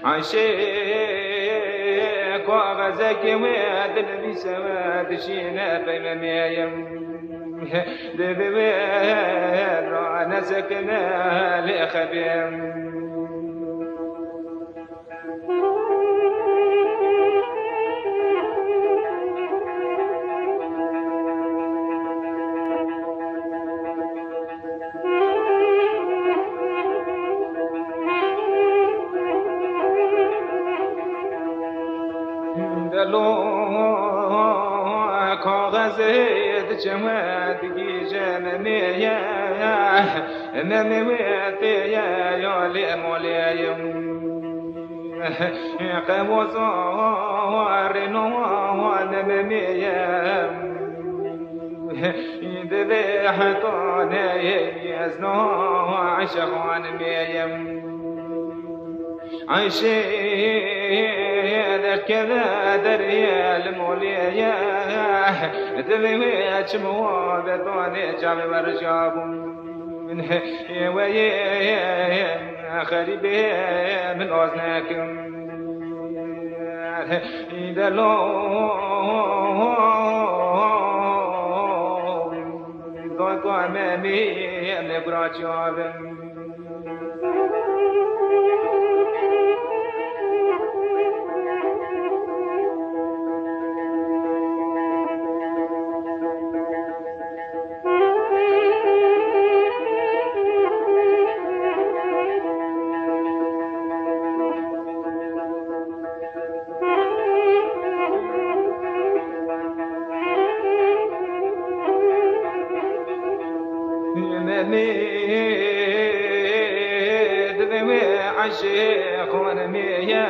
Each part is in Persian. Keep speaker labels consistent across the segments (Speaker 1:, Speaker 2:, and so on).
Speaker 1: عشيق وغزك وادن بسواد شينا بمنايم دبوير رانا سكنا لخبيم كاغزيت جماد جيجان ميا نمويت يا لي مولايم قوزار نو نميا ذبحتون يزنو عشقان ميا عيشي كذا دريا المولية تذويت مواد طوني جاب ورجاب من ويا خريبي من أذنكم إذا لو ضاق أمامي نبرجاب عشيق ونمية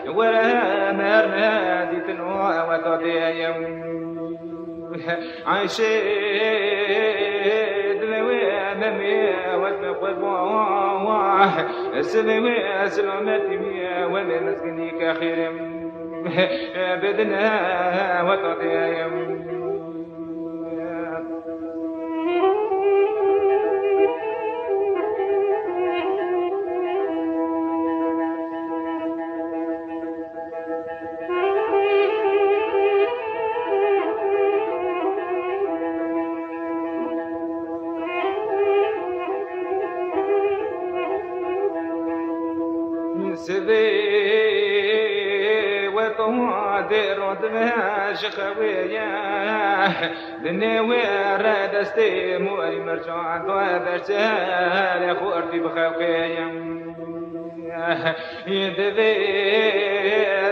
Speaker 1: ورا مرنادي تنوى وتضيم عشيق ونمية وتقوى سلمي سلمتي مية ونسكني كخير بدنا وتضيم سبي وطوادر ودماش خويا دنيوي ردستي موري مرجع دوادرتها لخورتي بخوكيا يدذي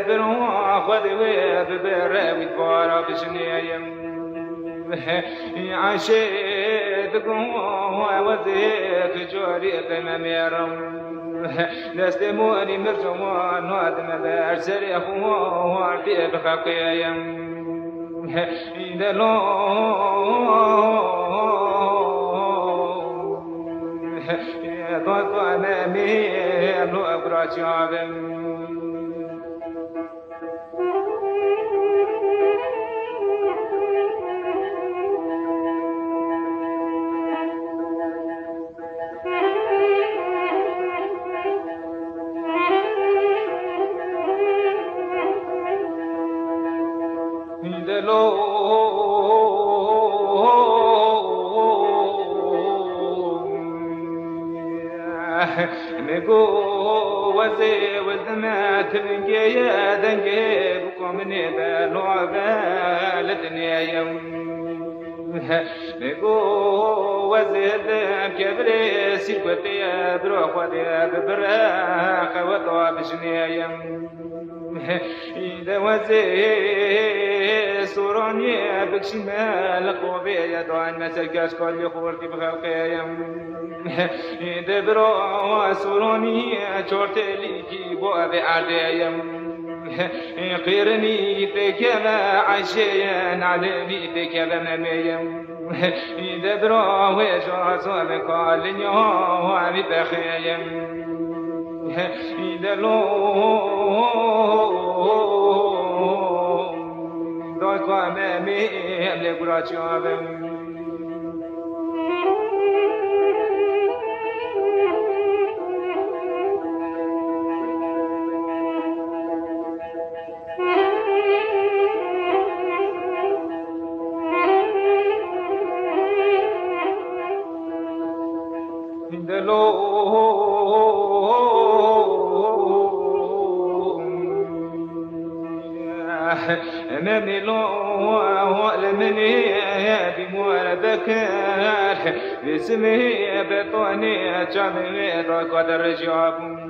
Speaker 1: ذروا خذوي ببراوي دبارا بشنيا عشيتكم وزيت جوري تماميرم نستموني مرجوان وادم بارسري أخوه وعدي بخاقيا إذا لو ضاق أمامي أبلو أبراج عابم me go وزي والدمات من جاية دنجي بكم نبا لعبة لتنيا نقو وزيد كبري سيكوتي بروح ودي ببراخ وطواب شنيا إذا وزي سوراني بكشمال قوبي يدوان مسكاش كل خورتي بخوكيا إذا برو سوراني شورتي ليكي بوابي عرديا قيرني تكذا عشيا علمي تكذا مميا إذا برو ويشو صوبك قال نيوه بتخيا إذا لو دوت وامامي أملك راتشوابم إذا لو أمامي لو لمني بموال بكر باسمي بطوني جامي قدر جابون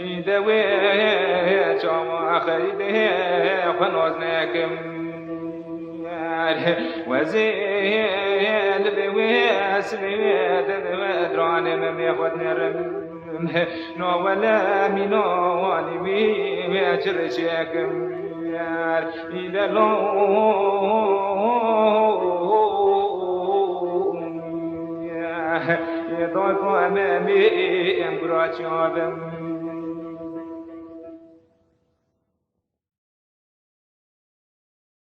Speaker 1: إذا ويجوا خيده خنوزناكم وزيل بواسمي دراني ممي خدني رم نو ولا منو واني ويجر شاكم إذا لو يضيف أمامي أمبراجابم